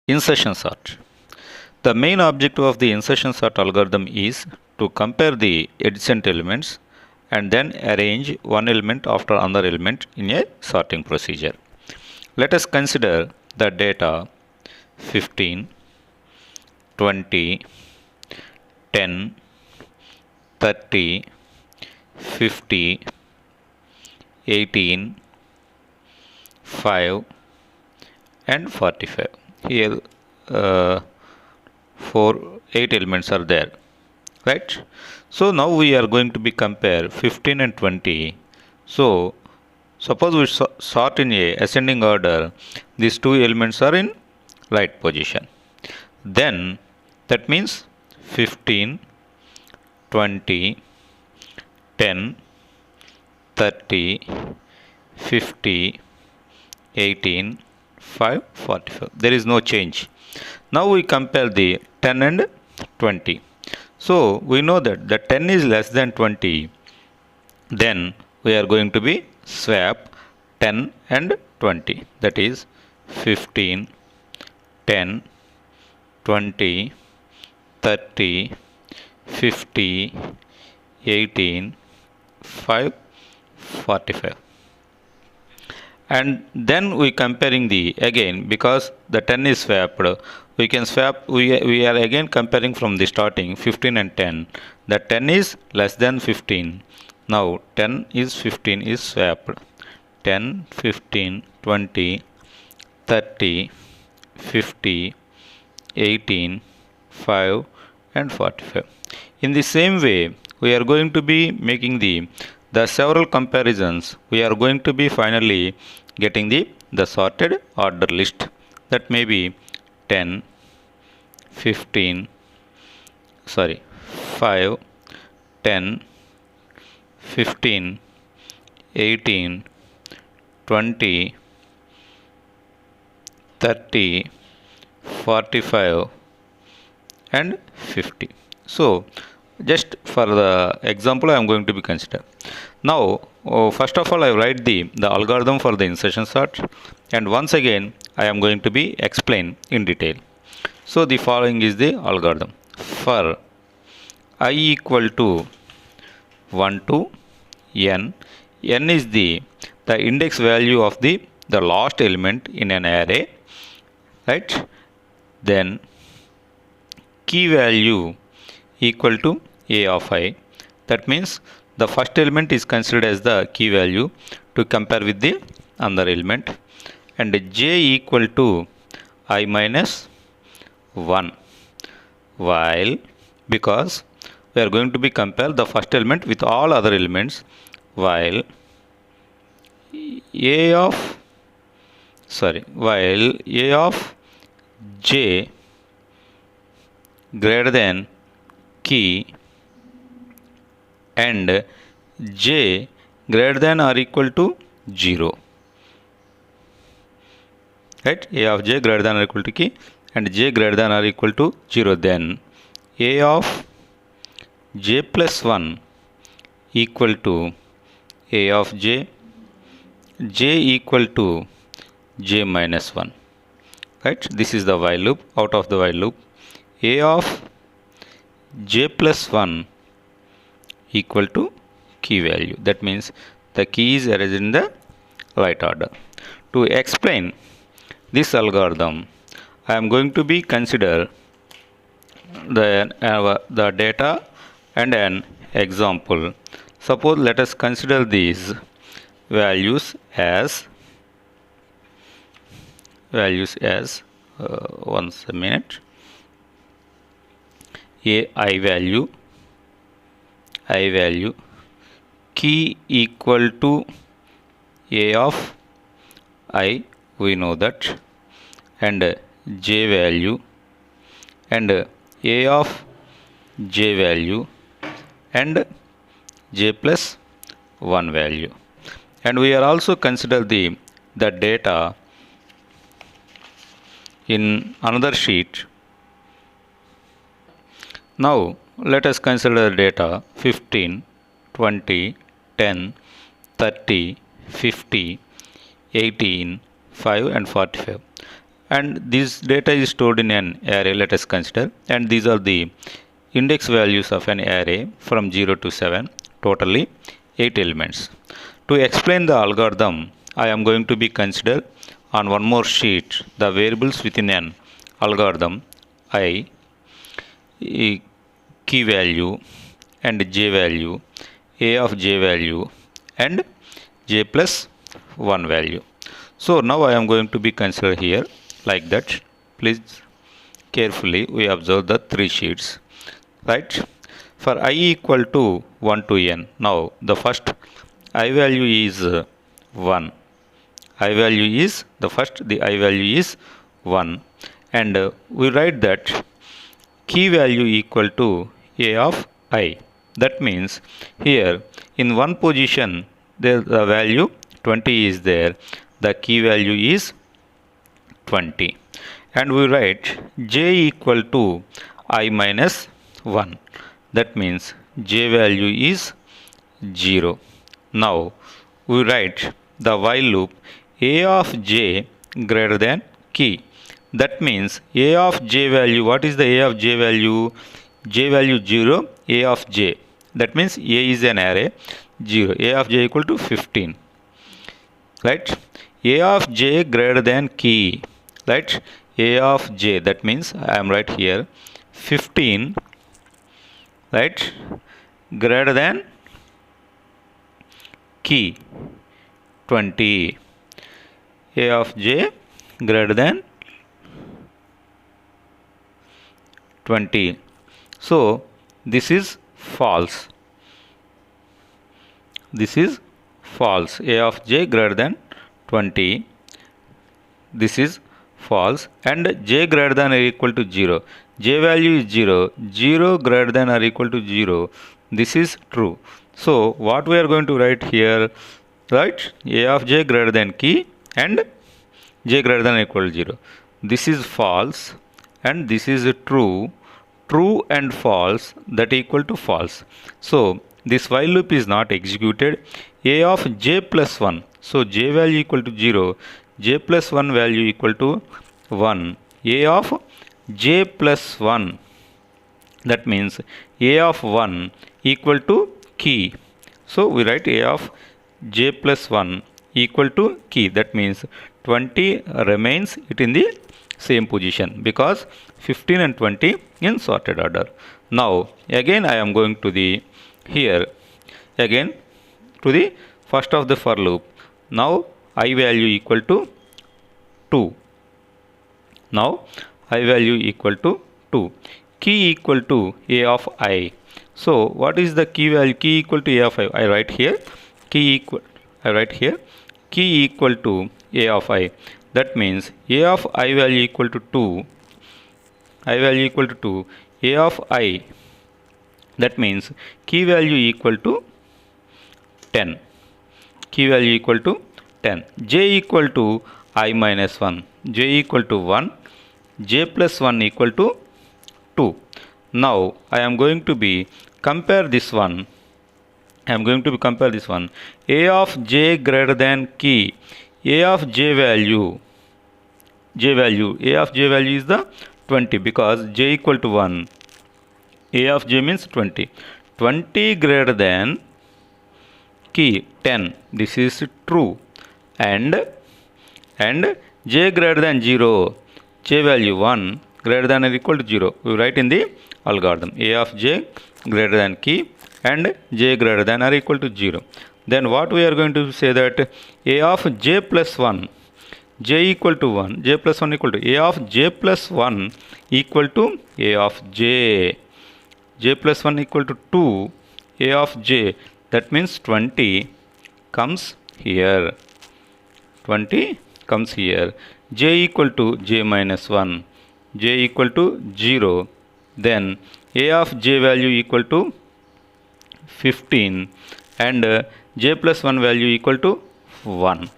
Insertion sort. The main objective of the insertion sort algorithm is to compare the adjacent elements and then arrange one element after another element in a sorting procedure. Let us consider the data 15, 20, 10, 30, 50, 18, 5 and 45. Here 8 elements are there, right? So now we are going to be compare 15 and 20. So suppose we sort in a ascending order, these two elements are in right position. Then that means 15, 20, 10, 30, 50, 18, 5, 45. There is no change. Now we compare the 10 and 20. So we know that the 10 is less than 20. Then we are going to be swap 10 and 20. That is 15, 10, 20, 30, 50, 18, 5, 45. And then we comparing the again, because the 10 is swapped, we can swap, we are again comparing from the starting 15 and 10. The 10 is less than 15. Now 10 is 15 is swapped. 10, 15, 20, 30, 50, 18, 5 and 45. In the same way, we are going to be making the several comparisons. We are going to be finally getting the sorted order list. That may be 10, 15, 5, 10, 15, 18, 20, 30, 45 and 50. So just for the example I am going to be consider. Now first of all I write the algorithm for the insertion sort, and once again I am going to be explain in detail. So the following is the algorithm. For I equal to 1 to n, n is the index value of the last element in an array, right? Then key value equal to a of I. That means the first element is considered as the key value to compare with the another element, and j equal to I minus 1, while because we are going to be compare the first element with all other elements, while a of j greater than key and j greater than or equal to 0, right? A of j greater than or equal to key and j greater than or equal to 0, then a of j plus 1 equal to a of j equal to j minus 1, right? This is the while loop. Out of the while loop, a of j plus 1 equal to key value. That means the key is arranged in the right order. To explain this algorithm, I am going to be consider the data and an example. Suppose let us consider these values as once a minute. I value key equal to a of I, we know that, and j value and a of j value and j plus 1 value. And we are also consider the data in another sheet. Now let us consider data 15, 20, 10, 30, 50, 18, 5 and 45. and this data is stored in an array, let us consider, and these are the index values of an array from 0 to 7, totally 8 elements. To explain the algorithm, I am going to be consider on one more sheet the variables within an algorithm I, key value and j value, a of j value and j plus 1 value. So now I am going to be consider here like that. Please carefully we observe the three sheets, right? For I equal to 1 to n, now the first I value is 1. I value is the I value is 1, and we write that key value equal to a of I. That means here in one position there the value 20 is there, the key value is 20, and we write j equal to I minus 1. That means j value is 0. Now we write the while loop a of j greater than key. That means a of j value, what is the a of j value? J value 0, a of j. That means a is an array 0, a of j equal to 15, right? A of j greater than key, right? A of j, that means I am right here 15, right, greater than key 20. A of j greater than 20. So this is false. This is false. A of j greater than 20. This is false, and j greater than or equal to 0. J value is 0. 0 greater than or equal to 0. This is true. So what we are going to write here, right? A of j greater than key and j greater than or equal to 0. This is false and this is true. True and false, that equal to false. So this while loop is not executed. A of j plus 1. So j value equal to 0. J plus 1 value equal to 1. A of j plus 1. That means a of 1 equal to key. So we write a of j plus 1 equal to key. That means 20 remains it in the same position because 15 and 20 in sorted order. Now again I am going to the here again to the first of the for loop. Now I value equal to 2. Now I value equal to 2. Key equal to a of I. So what is the key value? Key equal to a of I. I write here key equal. I write here key equal to a of I. That means a of I value equal to 2. I value equal to 2. A of I. That means key value equal to 10. Key value equal to 10. J equal to I minus 1. J equal to 1. J plus 1 equal to 2. Now I am going to be compare this one. I am going to be compare this one. A of j greater than key. A of j value. J value. A of j value is the 20 because j equal to 1. A of j means 20. 20 greater than key 10. This is true. And j greater than 0. J value 1 greater than or equal to 0. We write in the algorithm a of j greater than key and j greater than or equal to 0. Then what we are going to say that a of j plus 1, j equal to 1, j plus 1 equal to a of j plus 1 equal to a of j. J plus 1 equal to 2, a of j. That means 20 comes here. 20 comes here. J equal to j minus 1. J equal to 0. Then a of j value equal to 15 and j plus 1 value equal to 1.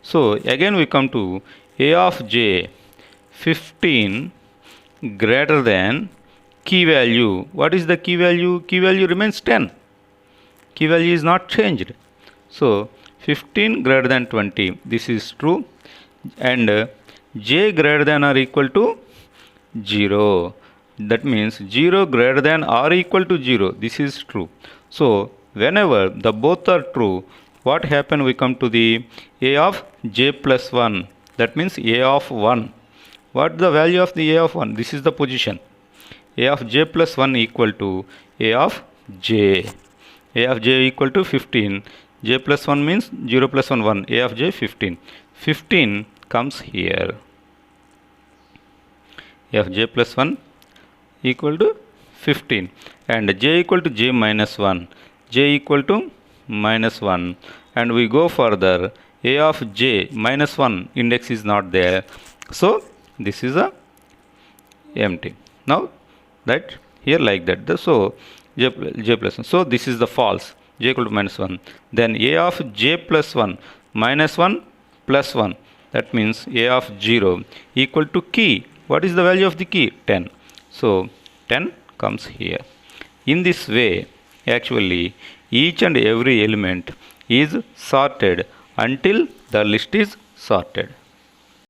So again we come to a of j 15 greater than key value. What is the key value? Key value remains 10. Key value is not changed. So 15 greater than 20. This is true. And j greater than or equal to 0. That means 0 greater than or equal to 0. This is true. So whenever the both are true, what happen? We come to the a of j plus 1. That means a of 1. What the value of the a of 1? This is the position. A of j plus 1 equal to a of j. A of j equal to 15. J plus 1 means 0 plus 1 1. A of j 15. 15 comes here. A of j plus 1 equal to 15 and j equal to j minus 1. J equal to minus 1 and we go further. A of j minus 1 index is not there. So this is a empty. Now that here like that. So j plus 1. So this is the false. J equal to minus 1. Then a of j plus 1 minus 1 plus 1. That means a of 0 equal to key. What is the value of the key? 10. So 10 comes here. In this way, actually each and every element is sorted until the list is sorted.